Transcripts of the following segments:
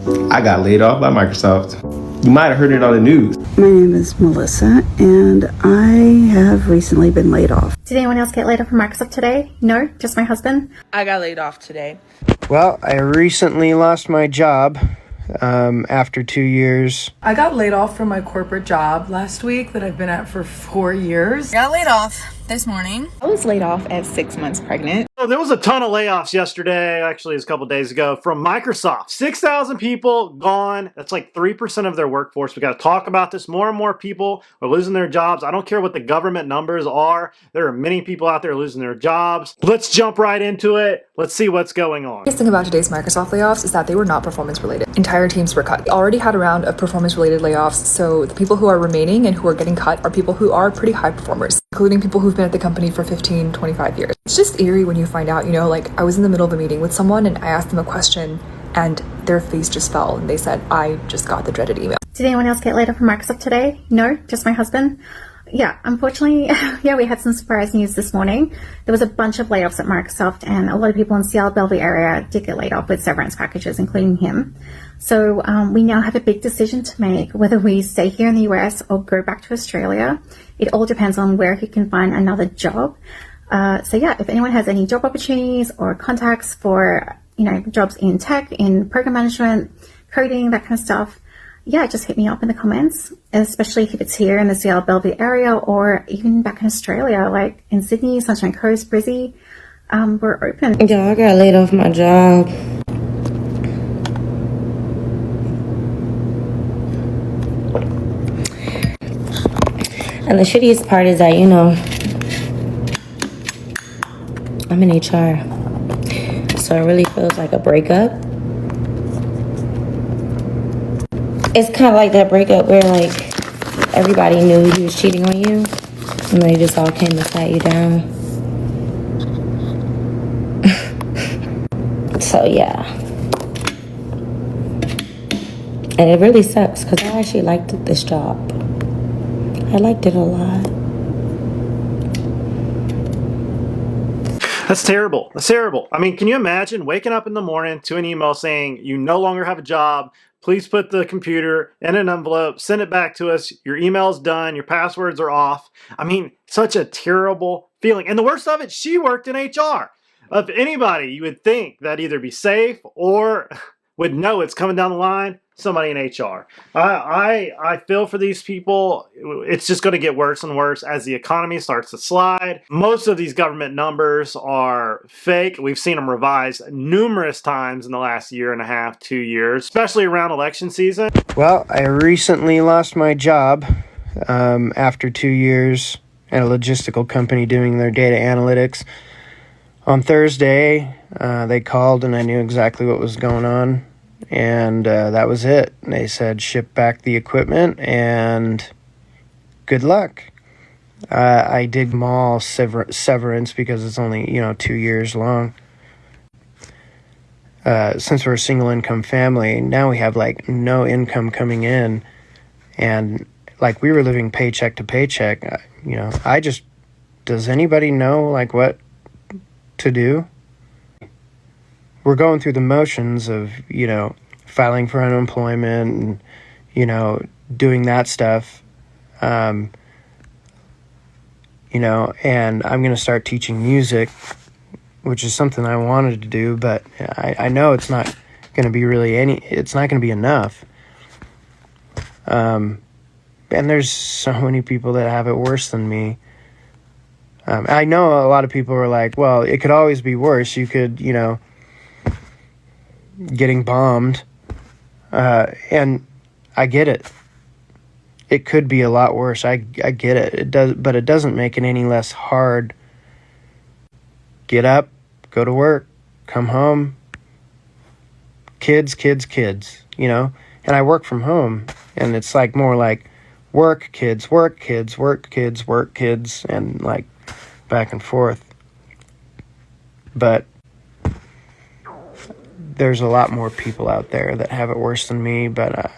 I got laid off by Microsoft. You might have heard it on the news. My name is Melissa, and I have recently been laid off. Did anyone else get laid off from Microsoft today? No, just my husband. I got laid off today. Well, I recently lost my job after 2 years. I got laid off from my corporate job last week that I've been at for 4 years. Got laid off this morning. I was laid off at 6 months pregnant. So there was a ton of layoffs yesterday, actually it was a couple days ago, from Microsoft. 6,000 people gone. That's like 3% of their workforce. We got to talk about this. More and more people are losing their jobs. I don't care what the government numbers are. There are many people out there losing their jobs. Let's jump right into it. Let's see what's going on. The biggest thing about today's Microsoft layoffs is that they were not performance related. Entire teams were cut. We already had a round of performance related layoffs, so the people who are remaining and who are getting cut are people who are pretty high performers, including people who've been at the company for 15, 25 years. It's just eerie when you find out, like I was in the middle of a meeting with someone and I asked them a question and their face just fell and they said, I just got the dreaded email. Did anyone else get laid off from Microsoft today? No, just my husband. Yeah, unfortunately, we had some surprise news this morning. There was a bunch of layoffs at Microsoft, and a lot of people in Seattle, Bellevue area did get laid off with severance packages, including him. So we now have a big decision to make, whether we stay here in the US or go back to Australia. It all depends on where he can find another job. If anyone has any job opportunities or contacts for, jobs in tech, in program management, coding, that kind of stuff, just hit me up in the comments, especially if it's here in the Seattle, Bellevue area, or even back in Australia, like in Sydney, Sunshine Coast, Brizzy. We're open. Yeah, I got laid off my job. And the shittiest part is that, I'm in HR. So it really feels like a breakup. It's kind of like that breakup where, everybody knew he was cheating on you. And they just all came and sat you down. So, yeah. And it really sucks because I actually liked this job. I liked it a lot. That's terrible. That's terrible. I mean, can you imagine waking up in the morning to an email saying you no longer have a job? Please put the computer in an envelope, send it back to us. Your email's done. Your passwords are off. I mean, such a terrible feeling. And the worst of it, she worked in HR. Of anybody, you would think that'd either be safe or would know it's coming down the line, somebody in HR. I feel for these people. It's just going to get worse and worse as the economy starts to slide. Most of these government numbers are fake. We've seen them revised numerous times in the last year and a half, 2 years, especially around election season. Well, I recently lost my job after 2 years at a logistical company doing their data analytics. On Thursday, they called and I knew exactly what was going on. And that was it. They said, ship back the equipment and good luck. I did them all severance because it's only, 2 years long. Since we're a single income family, now we have no income coming in. And we were living paycheck to paycheck. Does anybody know what to do? We're going through the motions of, filing for unemployment and, doing that stuff. And I'm going to start teaching music, which is something I wanted to do, but I know it's not going to be it's not going to be enough. And there's so many people that have it worse than me. I know a lot of people are like, well, it could always be worse. You could, getting bombed. And I get it. It could be a lot worse. I get it. It does, but it doesn't make it any less hard. Get up, go to work, come home. Kids, and I work from home, and it's more like work, kids, work, kids, work, kids, work, kids, and back and forth. But there's a lot more people out there that have it worse than me, but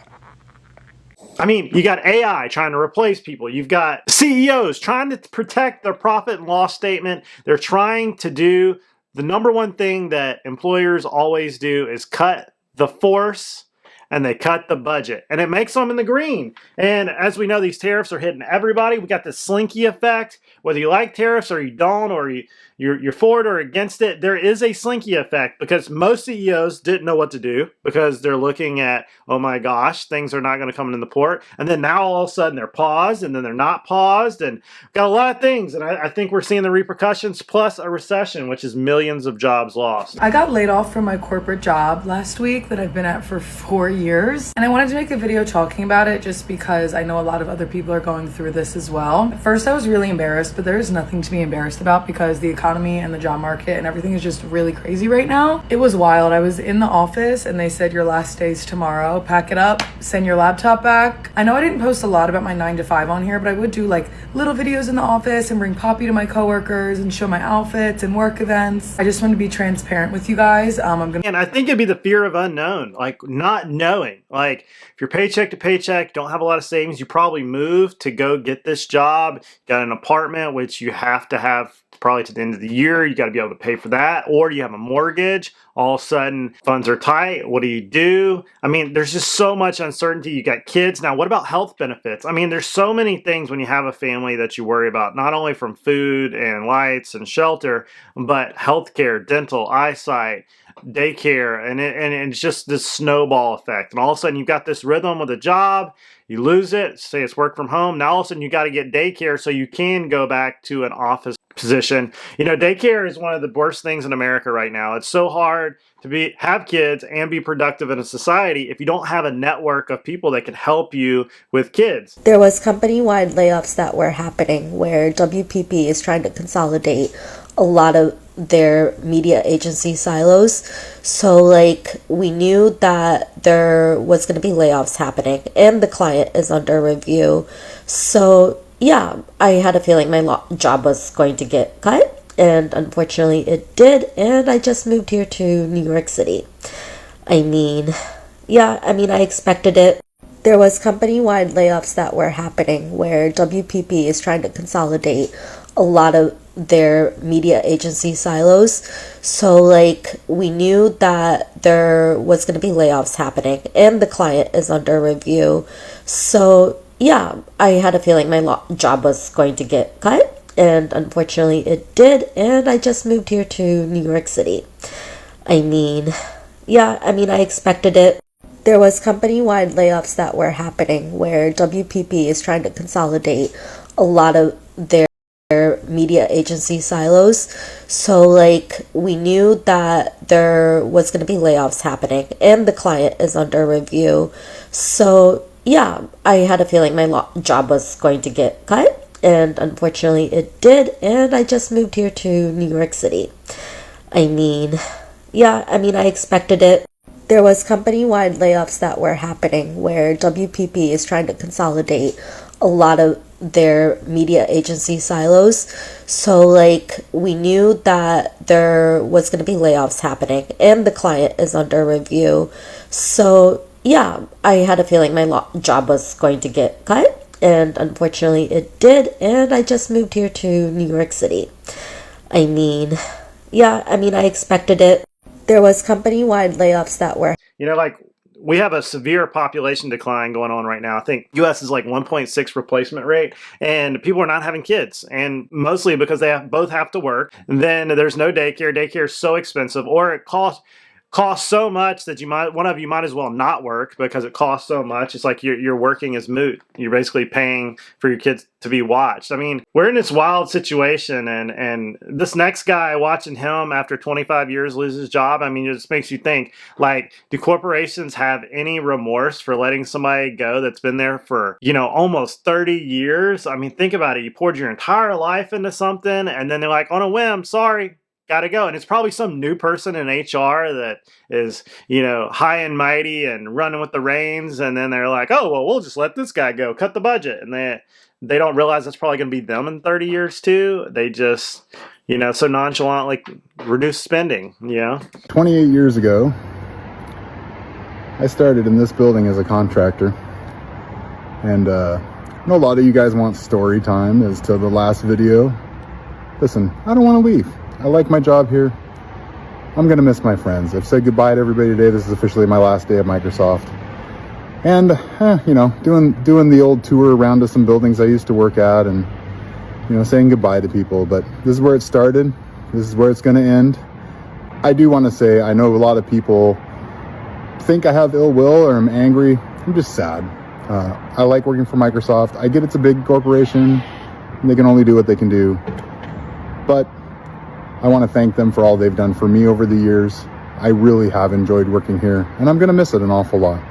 you got AI trying to replace people. You've got CEOs trying to protect their profit and loss statement. They're trying to do the number one thing that employers always do is cut the force and they cut the budget, and it makes them in the green. And as we know, these tariffs are hitting everybody. We got this slinky effect. Whether you like tariffs or you don't, or you're for it or against it, there is a slinky effect because most CEOs didn't know what to do because they're looking at, oh my gosh, things are not going to come into the port. And then now all of a sudden they're paused, and then they're not paused, and got a lot of things. And I think we're seeing the repercussions plus a recession, which is millions of jobs lost. I got laid off from my corporate job last week that I've been at for 4 years. And I wanted to make a video talking about it just because I know a lot of other people are going through this as well. At first I was really embarrassed, but there is nothing to be embarrassed about because the economy and the job market and everything is just really crazy right now. It was wild. I was in the office and they said your last day's tomorrow. Pack it up, send your laptop back. I know I didn't post a lot about my 9 to 5 on here, but I would do like little videos in the office and bring Poppy to my coworkers and show my outfits and work events. I just want to be transparent with you guys. And I think it'd be the fear of unknown, like not knowing. Like if you're paycheck to paycheck, don't have a lot of savings, you probably moved to go get this job, got an apartment, which you have to have probably to the end of the year. You got to be able to pay for that, or you have a mortgage. All of a sudden, funds are tight. What do? I mean, there's just so much uncertainty. You got kids. Now, what about health benefits? I mean, there's so many things when you have a family that you worry about, not only from food and lights and shelter, but healthcare, dental, eyesight, daycare, and it's just this snowball effect. And all of a sudden, you've got this rhythm with a job. You lose it, say it's work from home. Now all of a sudden you got to get daycare so you can go back to an office position. You know, daycare is one of the worst things in America right now. It's so hard to have kids and be productive in a society if you don't have a network of people that can help you with kids. There was company-wide layoffs that were happening where WPP is trying to consolidate a lot of their media agency silos. So like we knew that there was going to be layoffs happening and the client is under review. So yeah, I had a feeling my job was going to get cut, and unfortunately it did, and I just moved here to New York City. I expected it. There was company-wide layoffs that were happening where WPP is trying to consolidate a lot of their media agency silos. So like we knew that there was going to be layoffs happening and the client is under review. So yeah, I had a feeling my job was going to get cut, and unfortunately it did, and I just moved here to New York City. I expected it. There was company-wide layoffs that were happening where WPP is trying to consolidate a lot of their media agency silos. So like we knew that there was going to be layoffs happening and the client is under review. So yeah, I had a feeling my job was going to get cut, and unfortunately it did, and I just moved here to New York City. I expected it. There was company-wide layoffs that were happening where WPP is trying to consolidate a lot of their media agency silos. So like we knew that there was going to be layoffs happening and the client is under review. So yeah, I had a feeling my job was going to get cut, and unfortunately it did, and I just moved here to New York City. I expected it. There was company-wide layoffs that were... You know, like we have a severe population decline going on right now. I think U.S. is like 1.6 replacement rate, and people are not having kids, and mostly because they both have to work. And then there's no daycare. Daycare is so expensive, or it costs so much that one of you might as well not work because it costs so much. It's like you're working as moot. You're basically paying for your kids to be watched. I mean, we're in this wild situation, and this next guy, watching him after 25 years lose his job, I mean, it just makes you think, like, do corporations have any remorse for letting somebody go that's been there for, almost 30 years? I mean, think about it. You poured your entire life into something, and then they're like, on a whim, sorry, gotta go. And it's probably some new person in HR that is, high and mighty and running with the reins. And then they're like, oh, well, we'll just let this guy go, cut the budget. And they don't realize that's probably going to be them in 30 years too. They just, so nonchalantly reduce spending, 28 years ago, I started in this building as a contractor. And I know a lot of you guys want story time as to the last video. Listen, I don't want to leave. I like my job here. I'm going to miss my friends. I've said goodbye to everybody today. This is officially my last day at Microsoft. and you know, doing the old tour around to some buildings I used to work at, and you know, saying goodbye to people. But this is where it started. This is where it's going to end. I do want to say, I know a lot of people think I have ill will or I'm angry. I'm just sad. I like working for Microsoft. I get it's a big corporation and they can only do what they can do. But I want to thank them for all they've done for me over the years. I really have enjoyed working here, and I'm going to miss it an awful lot.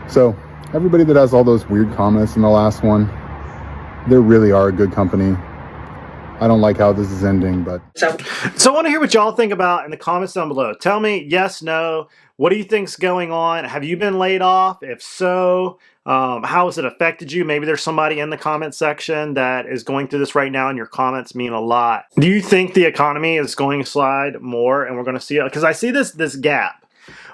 So everybody that has all those weird comments in the last one, they really are a good company. I don't like how this is ending, but... So I want to hear what y'all think about in the comments down below. Tell me yes, no. What do you think's going on? Have you been laid off? If so, how has it affected you? Maybe there's somebody in the comment section that is going through this right now, and your comments mean a lot. Do you think the economy is going to slide more, and we're going to see it? Because I see this gap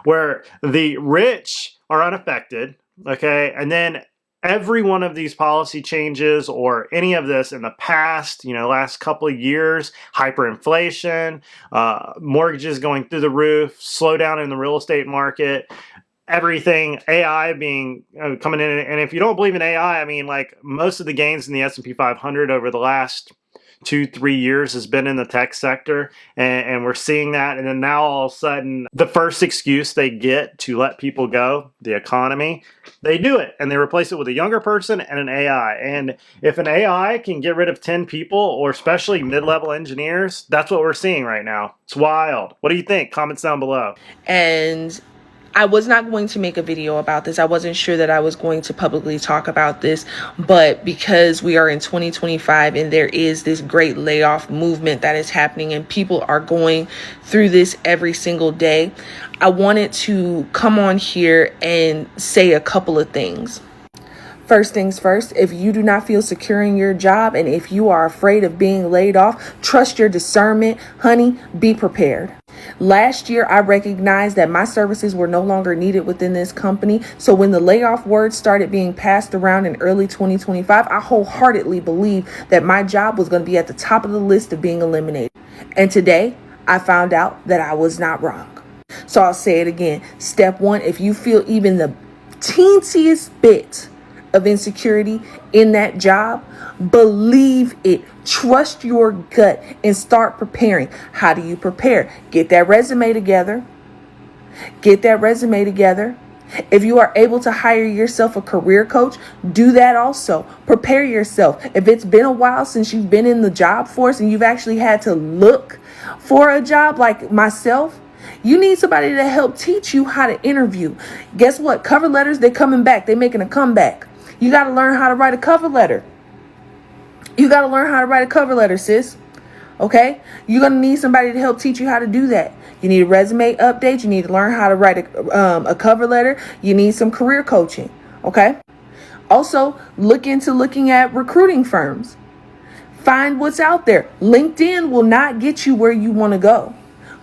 where the rich are unaffected, okay, and then every one of these policy changes or any of this in the past, you know, last couple of years, hyperinflation, mortgages going through the roof, slowdown in the real estate market, everything, AI being coming in. And if you don't believe in AI, I mean, like most of the gains in the S&P 500 over the last 2-3 years has been in the tech sector, and we're seeing that. And then now all of a sudden, the first excuse they get to let people go, the economy, they do it, and they replace it with a younger person and an AI. And if an AI can get rid of 10 people, or especially mid-level engineers, that's what we're seeing right now. It's wild. What do you think? Comments down below. And I was not going to make a video about this. I wasn't sure that I was going to publicly talk about this, but because we are in 2025 and there is this great layoff movement that is happening and people are going through this every single day, I wanted to come on here and say a couple of things. First things first, if you do not feel secure in your job and if you are afraid of being laid off, trust your discernment. Honey, be prepared. Last year, I recognized that my services were no longer needed within this company. So when the layoff word started being passed around in early 2025, I wholeheartedly believed that my job was going to be at the top of the list of being eliminated. And today, I found out that I was not wrong. So I'll say it again. Step one, if you feel even the teensiest bit of insecurity in that job, believe it. Trust your gut and start preparing. How do you prepare? Get that resume together. Get that resume together. If you are able to hire yourself a career coach, do that also. Prepare yourself. If it's been a while since you've been in the job force and you've actually had to look for a job like myself, you need somebody to help teach you how to interview. Guess what? Cover letters, they're coming back. They're making a comeback. You got to learn how to write a cover letter. You got to learn how to write a cover letter, sis. Okay? You're going to need somebody to help teach you how to do that. You need a resume update. You need to learn how to write a cover letter. You need some career coaching. Okay? Also, looking at recruiting firms. Find what's out there. LinkedIn will not get you where you want to go.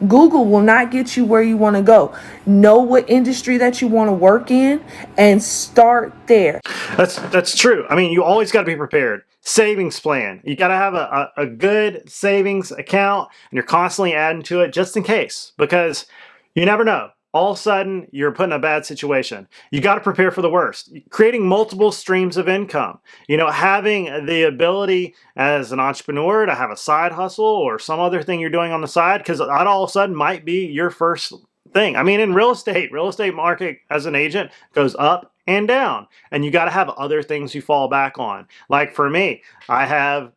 Google will not get you where you want to go. Know what industry that you want to work in and start there. That's true. I mean, you always got to be prepared. Savings plan. You got to have a good savings account, and you're constantly adding to it just in case, because you never know. All of a sudden, you're put in a bad situation. You got to prepare for the worst. Creating multiple streams of income. You know, having the ability as an entrepreneur to have a side hustle or some other thing you're doing on the side, because that all of a sudden might be your first thing. I mean, in real estate market as an agent goes up and down, and you got to have other things you fall back on. Like for me, I have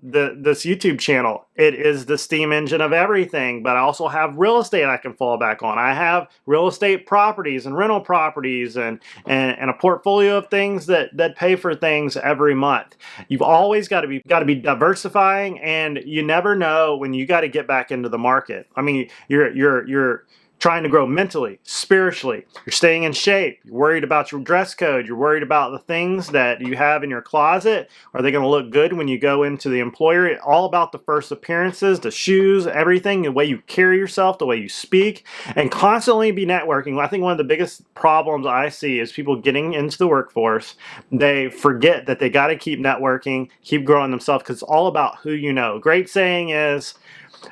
this YouTube channel. It is the steam engine of everything, but I also have real estate I can fall back on. I have real estate properties and rental properties and a portfolio of things that pay for things every month. You've always got to be diversifying, and you never know when you got to get back into the market. I mean, you're trying to grow mentally, spiritually. You're staying in shape. You're worried about your dress code. You're worried about the things that you have in your closet. Are they going to look good when you go into the employer? All about the first appearances, the shoes, everything, the way you carry yourself, the way you speak, and constantly be networking. I think one of the biggest problems I see is people getting into the workforce. They forget that they got to keep networking, keep growing themselves, because it's all about who you know. Great saying is,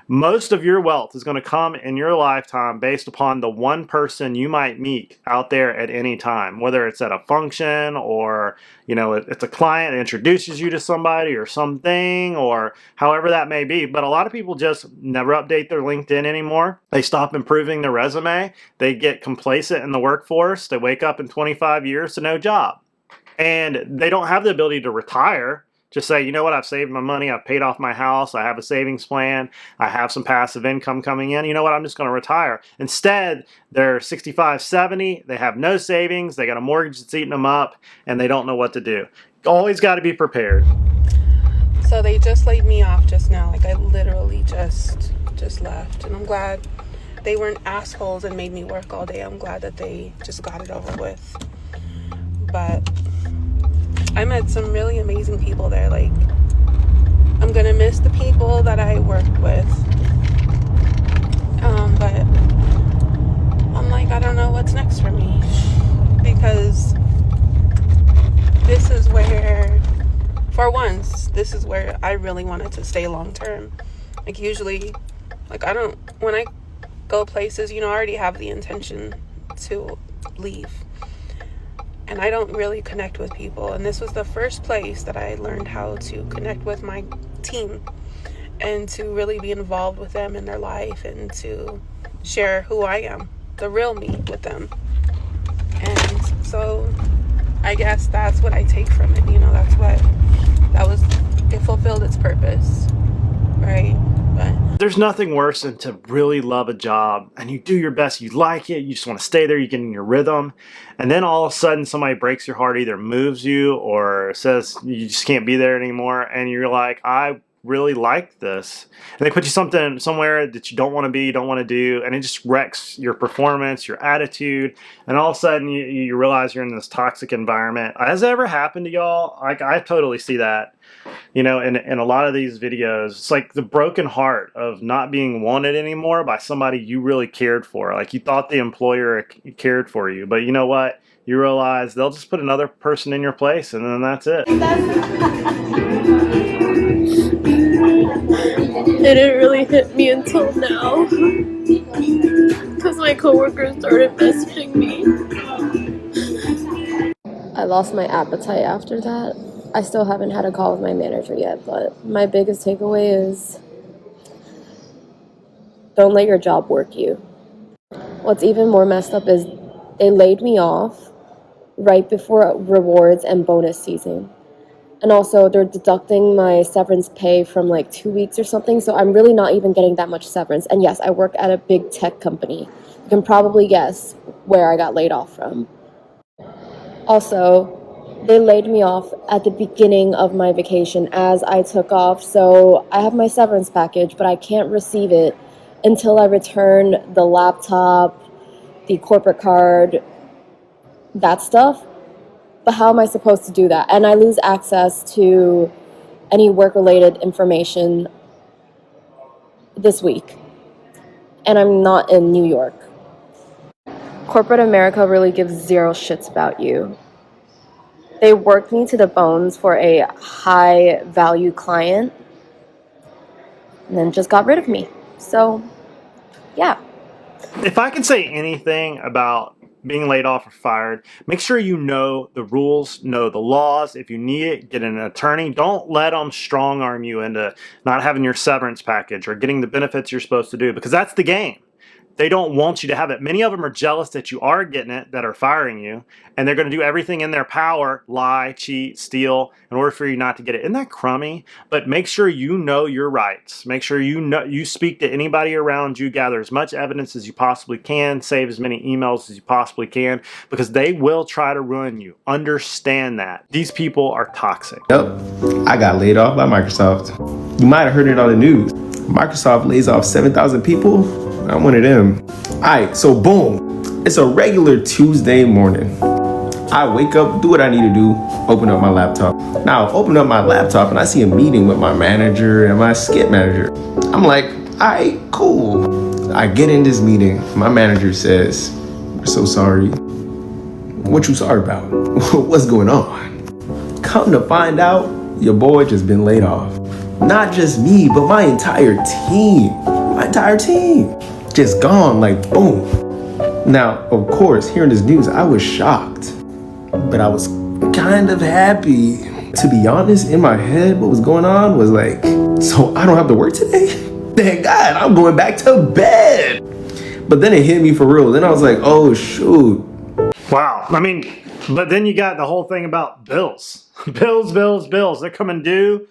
Most of your wealth is going to come in your lifetime based upon the one person you might meet out there at any time, whether it's at a function or, it's a client that introduces you to somebody or something, or however that may be. But a lot of people just never update their LinkedIn anymore. They stop improving their resume. They get complacent in the workforce. They wake up in 25 years to no job. And they don't have the ability to retire. Just say, you know what, I've saved my money, I've paid off my house, I have a savings plan, I have some passive income coming in, you know what, I'm just going to retire. Instead, they're 65, 70, they have no savings, they got a mortgage that's eating them up, and they don't know what to do. Always got to be prepared. So they just laid me off just now. Like, I literally just left. And I'm glad they weren't assholes and made me work all day. I'm glad that they just got it over with. But I met some really amazing people there. Like, I'm gonna miss the people that I worked with. But I'm like, I don't know what's next for me, because this is where, for once, this is where I really wanted to stay long term. Like, usually, when I go places, I already have the intention to leave. And I don't really connect with people. And this was the first place that I learned how to connect with my team and to really be involved with them in their life and to share who I am, the real me, with them. And so I guess that's what I take from it. It fulfilled its purpose, right? But there's nothing worse than to really love a job and you do your best, you like it, you just want to stay there, you get in your rhythm, and then all of a sudden somebody breaks your heart, either moves you or says you just can't be there anymore, and you're like, I really like this, and they put you somewhere that you don't want to be, you don't want to do, and it just wrecks your performance, your attitude, and all of a sudden you realize you're in this toxic environment. Has that ever happened to y'all? I totally see that. In a lot of these videos, it's like the broken heart of not being wanted anymore by somebody you really cared for. Like, you thought the employer cared for you, but you know what? You realize they'll just put another person in your place, and then that's it. It didn't really hit me until now, because my coworkers started messaging me. I lost my appetite after that. I still haven't had a call with my manager yet, but my biggest takeaway is don't let your job work you. What's even more messed up is they laid me off right before rewards and bonus season. And also they're deducting my severance pay from like 2 weeks or something, so I'm really not even getting that much severance. And yes, I work at a big tech company. You can probably guess where I got laid off from. Also, they laid me off at the beginning of my vacation as I took off, so I have my severance package, but I can't receive it until I return the laptop, the corporate card, that stuff. But how am I supposed to do that? And I lose access to any work-related information this week. And I'm not in New York. Corporate America really gives zero shits about you. They worked me to the bones for a high-value client and then just got rid of me. So, yeah. If I can say anything about being laid off or fired, make sure you know the rules, know the laws. If you need it, get an attorney. Don't let them strong arm you into not having your severance package or getting the benefits you're supposed to do, because that's the game. They don't want you to have it. Many of them are jealous that you are getting it, that are firing you, and they're going to do everything in their power, lie, cheat, steal, in order for you not to get it. Isn't that crummy? But make sure you know your rights. Make sure you speak to anybody around you, gather as much evidence as you possibly can, save as many emails as you possibly can, because they will try to ruin you. Understand that. These people are toxic. Yep, I got laid off by Microsoft. You might have heard it on the news. Microsoft lays off 7,000 people. I'm one of them. Alright, so boom. It's a regular Tuesday morning. I wake up, do what I need to do, open up my laptop. Now, open up my laptop and I see a meeting with my manager and my skip manager. I'm like, alright, cool. I get in this meeting. My manager says, "We're so sorry." What you sorry about? What's going on? Come to find out, your boy just been laid off. Not just me, but my entire team. My entire team. Just gone, like boom. Now, of course, hearing this news, I was shocked. But I was kind of happy. To be honest, in my head, what was going on was like, so I don't have to work today? Thank God, I'm going back to bed. But then it hit me for real. Then I was like, oh shoot. Wow. I mean, but then you got the whole thing about bills. Bills. They're coming due.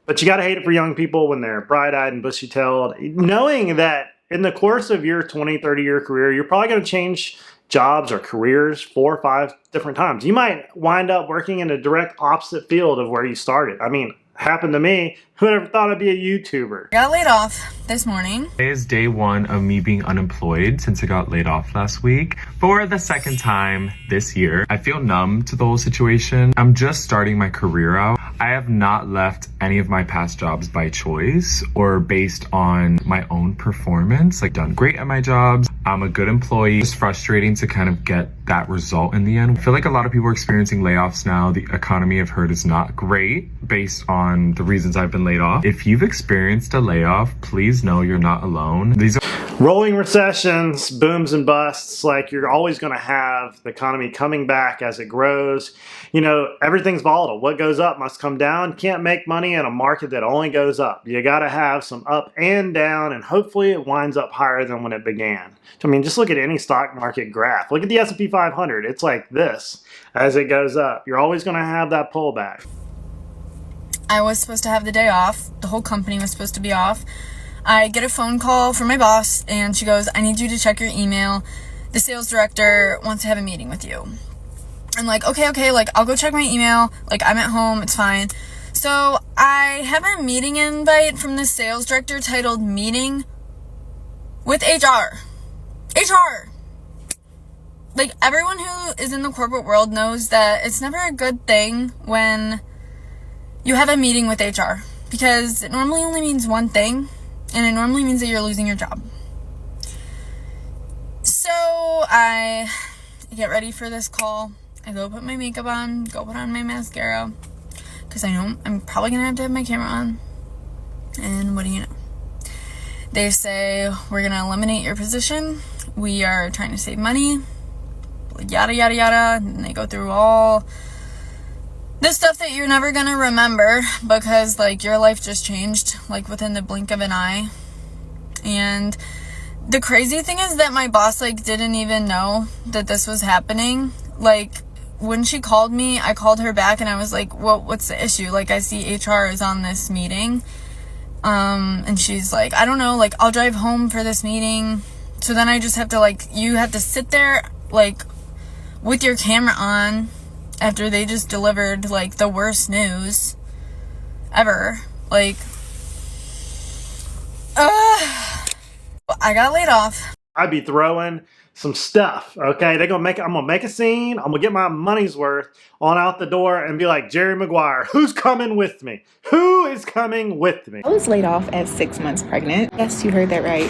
But you got to hate it for young people when they're bright-eyed and bushy-tailed, knowing that in the course of your 20, 30-year career, you're probably going to change jobs or careers 4 or 5 different times. You might wind up working in a direct opposite field of where you started. I mean, happened to me. Who would ever thought I'd be a YouTuber? I got laid off this morning. Today is day 1 of me being unemployed since I got laid off last week for the second time this year. I feel numb to the whole situation. I'm just starting my career out. I have not left any of my past jobs by choice or based on my own performance. Like, done great at my jobs. I'm a good employee. It's frustrating to kind of get that result in the end. I feel like a lot of people are experiencing layoffs now. The economy, I've heard, is not great based on the reasons I've been laid off. If you've experienced a layoff, please know you're not alone. These are rolling recessions, booms and busts. Like, you're always going to have the economy coming back as it grows. You know, everything's volatile. What goes up must come down. Can't make money in a market that only goes up. You got to have some up and down, and hopefully it winds up higher than when it began. I mean, just look at any stock market graph. Look at the S&P 500. It's like this as it goes up. You're always going to have that pullback. I was supposed to have the day off. The whole company was supposed to be off. I get a phone call from my boss, and she goes, I need you to check your email. The sales director wants to have a meeting with you. I'm like, okay, like, I'll go check my email. Like, I'm at home, it's fine. So I have a meeting invite from the sales director titled Meeting with HR. HR! Like, everyone who is in the corporate world knows that it's never a good thing when you have a meeting with HR, because it normally only means one thing, and it normally means that you're losing your job. So I get ready for this call. I go put my makeup on, go put on my mascara, because I know I'm probably going to have my camera on. And what do you know? They say, we're going to eliminate your position. We are trying to save money. Yada, yada, yada. And they go through all this stuff that you're never going to remember, because, like, your life just changed, like, within the blink of an eye. And the crazy thing is that my boss, like, didn't even know that this was happening. Like, when she called me, I called her back and I was like, what's the issue? Like, I see HR is on this meeting. And she's like, I don't know, like, I'll drive home for this meeting. So then I just have to, like, you have to sit there, like, with your camera on after they just delivered, like, the worst news ever. Like, I got laid off. I'd be throwing some stuff, okay? I'm gonna make a scene. I'm gonna get my money's worth on out the door and be like, Jerry Maguire, who's coming with me? Who is coming with me? I was laid off at 6 months pregnant. Yes, you heard that right.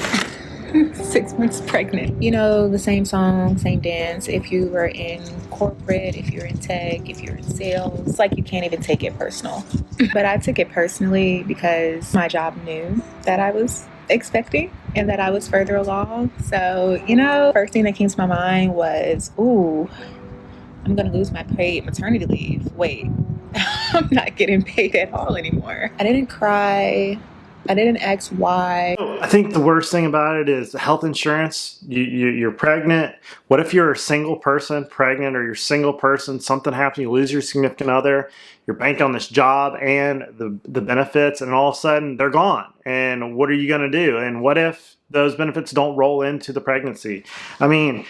6 months pregnant. You know, the same song, same dance. If you were in corporate, if you're in tech, if you're in sales, it's like you can't even take it personal. But I took it personally because my job knew that I was expecting and that I was further along. So, you know, first thing that came to my mind was, ooh, I'm gonna lose my paid maternity leave. Wait, I'm not getting paid at all anymore. I didn't cry. I didn't ask why. I think the worst thing about it is health insurance. You're pregnant. What if you're a single person pregnant, or you're a single person, something happens, you lose your significant other, you're banking on this job and the benefits, and all of a sudden they're gone. And what are you going to do? And what if those benefits don't roll into the pregnancy? I mean,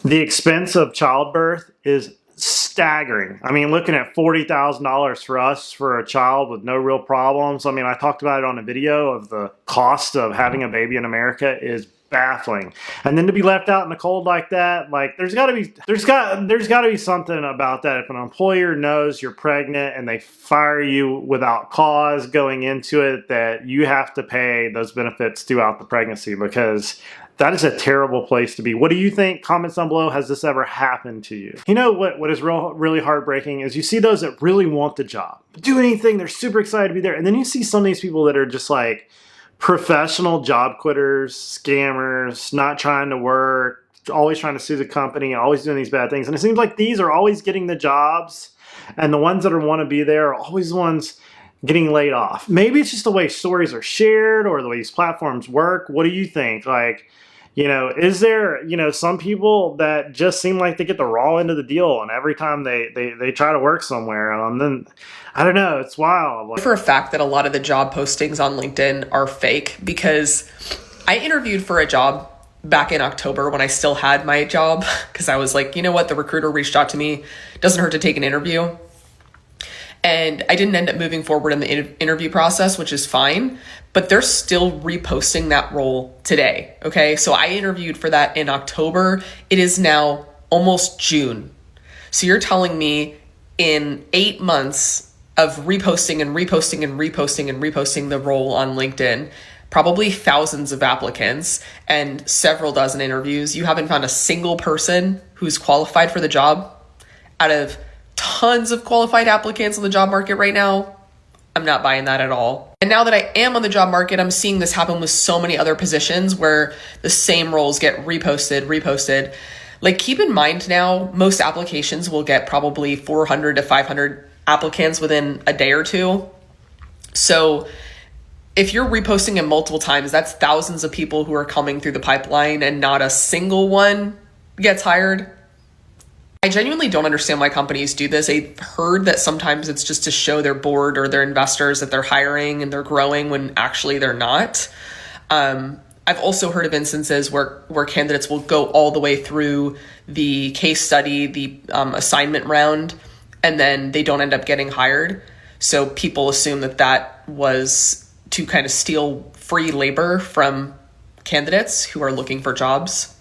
the expense of childbirth is staggering. I mean, looking at $40,000 for us for a child with no real problems. I mean, I talked about it on a video of the cost of having a baby in America is baffling. And then to be left out in the cold like that, like there's got to be something about that. If an employer knows you're pregnant and they fire you without cause going into it, that you have to pay those benefits throughout the pregnancy, because That is a terrible place to be. What do you think? Comments down below. Has this ever happened to you? You know what is really heartbreaking is you see those that really want the job, do anything, they're super excited to be there. And then you see some of these people that are just like professional job quitters, scammers, not trying to work, always trying to sue the company, always doing these bad things. And it seems like these are always getting the jobs, and the ones that want to be there are always the ones getting laid off. Maybe it's just the way stories are shared or the way these platforms work. What do you think? Like, you know, is there, you know, some people that just seem like they get the raw end of the deal, and every time they try to work somewhere, and then, I don't know, it's wild. Like, for a fact that a lot of the job postings on LinkedIn are fake, because I interviewed for a job back in October when I still had my job, because I was like, you know what, the recruiter reached out to me, doesn't hurt to take an interview. And I didn't end up moving forward in the interview process, which is fine, but they're still reposting that role today. Okay. So I interviewed for that in October. It is now almost June. So you're telling me in 8 months of reposting and reposting and reposting and reposting the role on LinkedIn, probably thousands of applicants and several dozen interviews, you haven't found a single person who's qualified for the job out of tons of qualified applicants on the job market right now? I'm not buying that at all. And now that I am on the job market, I'm seeing this happen with so many other positions where the same roles get reposted. Like, keep in mind now, most applications will get probably 400 to 500 applicants within a day or two. So if you're reposting it multiple times, that's thousands of people who are coming through the pipeline and not a single one gets hired. I genuinely don't understand why companies do this. I've heard that sometimes it's just to show their board or their investors that they're hiring and they're growing when actually they're not. I've also heard of instances where candidates will go all the way through the case study, the assignment round, and then they don't end up getting hired. So people assume that was to kind of steal free labor from candidates who are looking for jobs.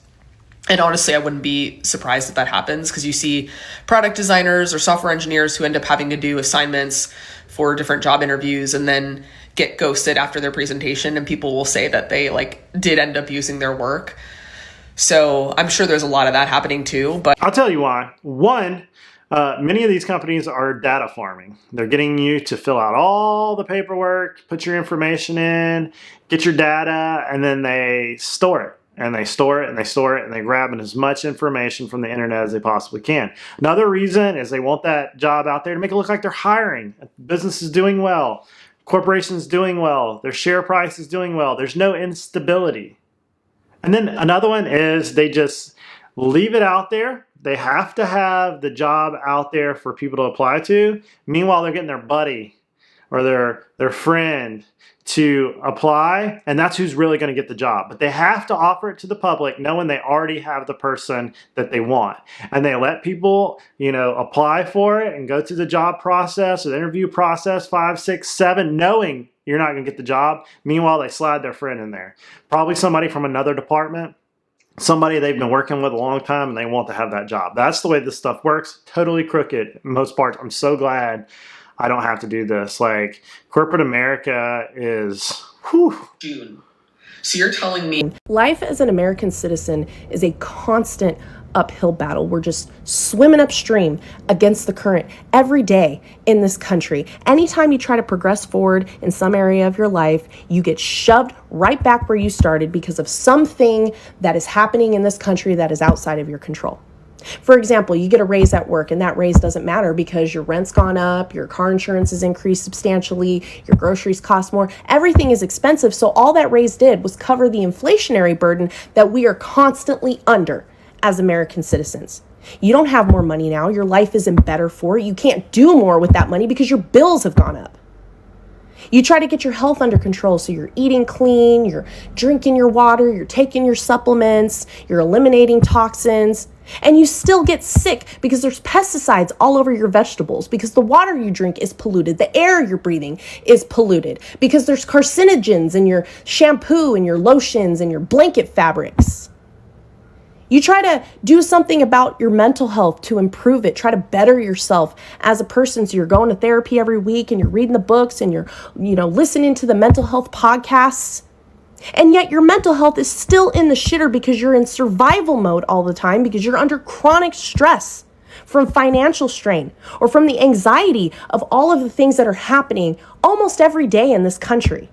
And honestly, I wouldn't be surprised if that happens, because you see product designers or software engineers who end up having to do assignments for different job interviews and then get ghosted after their presentation, and people will say that they did end up using their work. So I'm sure there's a lot of that happening too. But I'll tell you why. One, many of these companies are data farming. They're getting you to fill out all the paperwork, put your information in, get your data, and then they store it. And they store it and they store it and they grab as much information from the internet as they possibly can. Another reason is they want that job out there to make it look like they're hiring. Business is doing well. Corporation's doing well. Their share price is doing well. There's no instability. And then another one is they just leave it out there. They have to have the job out there for people to apply to. Meanwhile, they're getting their buddy or their friend to apply, and that's who's really going to get the job. But they have to offer it to the public knowing they already have the person that they want. And they let people, apply for it and go through the job process or the interview process 5, 6, 7, knowing you're not going to get the job. Meanwhile, they slide their friend in there. Probably somebody from another department, somebody they've been working with a long time, and they want to have that job. That's the way this stuff works. Totally crooked in most parts. I'm so glad I don't have to do this. Corporate America is, June. So you're telling me life as an American citizen is a constant uphill battle. We're just swimming upstream against the current every day in this country. Anytime you try to progress forward in some area of your life, you get shoved right back where you started because of something that is happening in this country that is outside of your control. For example, you get a raise at work and that raise doesn't matter because your rent's gone up, your car insurance has increased substantially, your groceries cost more, everything is expensive. So all that raise did was cover the inflationary burden that we are constantly under as American citizens. You don't have more money now. Your life isn't better for it. You can't do more with that money because your bills have gone up. You try to get your health under control, so you're eating clean, you're drinking your water, you're taking your supplements, you're eliminating toxins, and you still get sick because there's pesticides all over your vegetables, because the water you drink is polluted, the air you're breathing is polluted, because there's carcinogens in your shampoo and your lotions and your blanket fabrics. You try to do something about your mental health to improve it, try to better yourself as a person. So you're going to therapy every week and you're reading the books and you're, listening to the mental health podcasts. And yet your mental health is still in the shitter because you're in survival mode all the time because you're under chronic stress from financial strain or from the anxiety of all of the things that are happening almost every day in this country.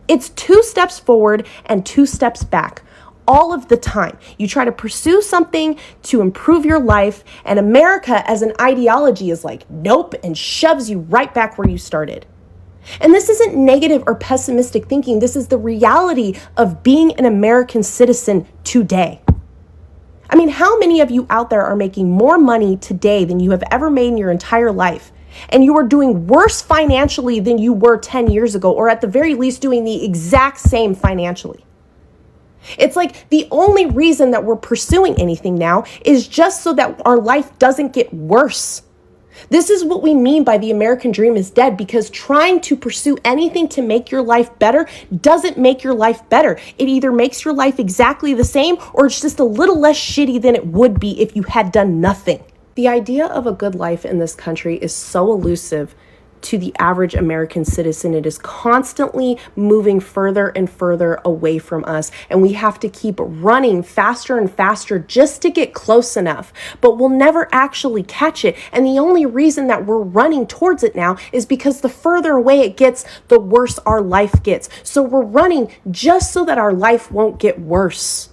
It's 2 steps forward and 2 steps back all of the time. You try to pursue something to improve your life, and America as an ideology is like, nope, and shoves you right back where you started. And this isn't negative or pessimistic thinking. This is the reality of being an American citizen today. I mean, how many of you out there are making more money today than you have ever made in your entire life? And you are doing worse financially than you were 10 years ago, or at the very least doing the exact same financially. It's like the only reason that we're pursuing anything now is just so that our life doesn't get worse. This is what we mean by the American dream is dead, because trying to pursue anything to make your life better doesn't make your life better. It either makes your life exactly the same or it's just a little less shitty than it would be if you had done nothing. The idea of a good life in this country is so elusive to the average American citizen. It is constantly moving further and further away from us, and we have to keep running faster and faster just to get close enough, but we'll never actually catch it. And the only reason that we're running towards it now is because the further away it gets, the worse our life gets. So we're running just so that our life won't get worse.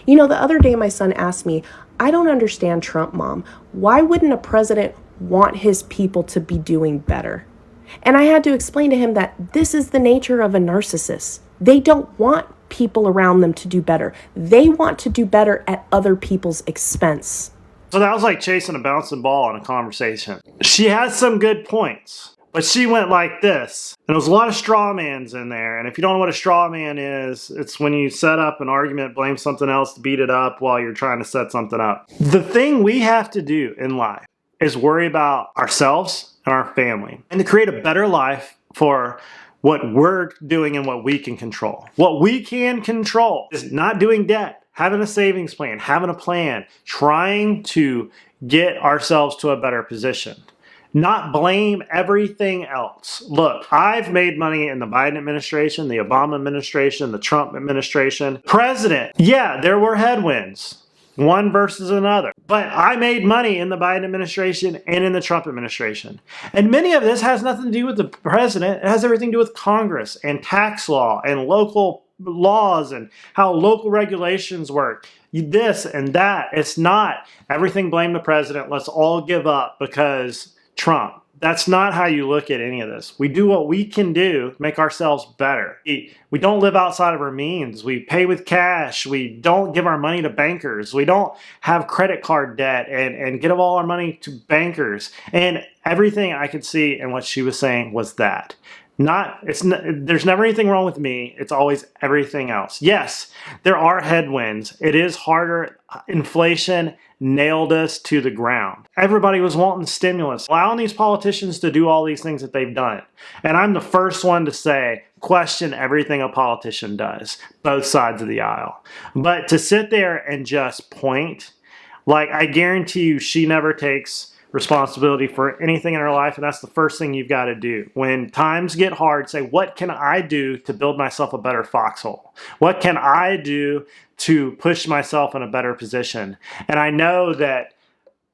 You know, the other day my son asked me, I don't understand Trump, Mom. Why wouldn't a president want his people to be doing better? And I had to explain to him that this is the nature of a narcissist. They don't want people around them to do better. They want to do better at other people's expense. So that was like chasing a bouncing ball in a conversation. She has some good points, but she went like this. And there was a lot of straw mans in there. And if you don't know what a straw man is, it's when you set up an argument, blame something else to beat it up while you're trying to set something up. The thing we have to do in life is worry about ourselves and our family, and to create a better life for what we're doing and what we can control. What we can control is not doing debt, having a savings plan, having a plan, trying to get ourselves to a better position. Not blame everything else. Look, I've made money in the Biden administration, the Obama administration, the Trump administration. President, yeah, there were headwinds. One versus another. But I made money in the Biden administration and in the Trump administration. And many of this has nothing to do with the president. It has everything to do with Congress and tax law and local laws and how local regulations work. This and that. It's not everything blame the president. Let's all give up because Trump. That's not how you look at any of this. We do what we can do to make ourselves better. We don't live outside of our means. We pay with cash. We don't give our money to bankers. We don't have credit card debt and give all our money to bankers. And everything I could see in what she was saying was that. There's never anything wrong with me. It's always everything else. Yes, there are headwinds. It is harder. Inflation nailed us to the ground. Everybody was wanting stimulus, allowing these politicians to do all these things that they've done. And I'm the first one to say, question everything a politician does, both sides of the aisle. But to sit there and just point, like, I guarantee you she never takes responsibility for anything in her life, and that's the first thing you've got to do. When times get hard, say, what can I do to build myself a better foxhole? What can I do to push myself in a better position? And I know that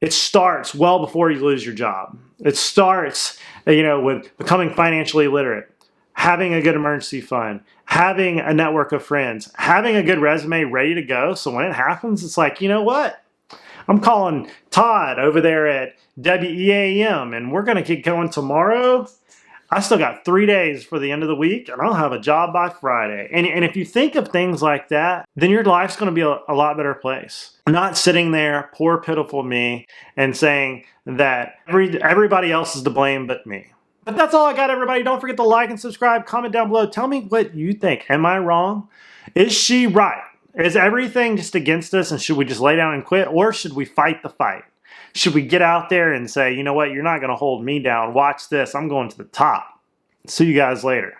it starts well before you lose your job. It starts, with becoming financially literate, having a good emergency fund, having a network of friends, having a good resume ready to go. So when it happens, it's like, you know what? I'm calling Todd over there at WEAM, and we're going to get going tomorrow. I still got 3 days for the end of the week, and I'll have a job by Friday. And if you think of things like that, then your life's going to be a lot better place. Not sitting there, poor, pitiful me, and saying that everybody else is to blame but me. But that's all I got, everybody. Don't forget to like and subscribe. Comment down below. Tell me what you think. Am I wrong? Is she right? Is everything just against us, and should we just lay down and quit, or should we fight the fight? Should we get out there and say, you know what, you're not going to hold me down. Watch this. I'm going to the top. See you guys later.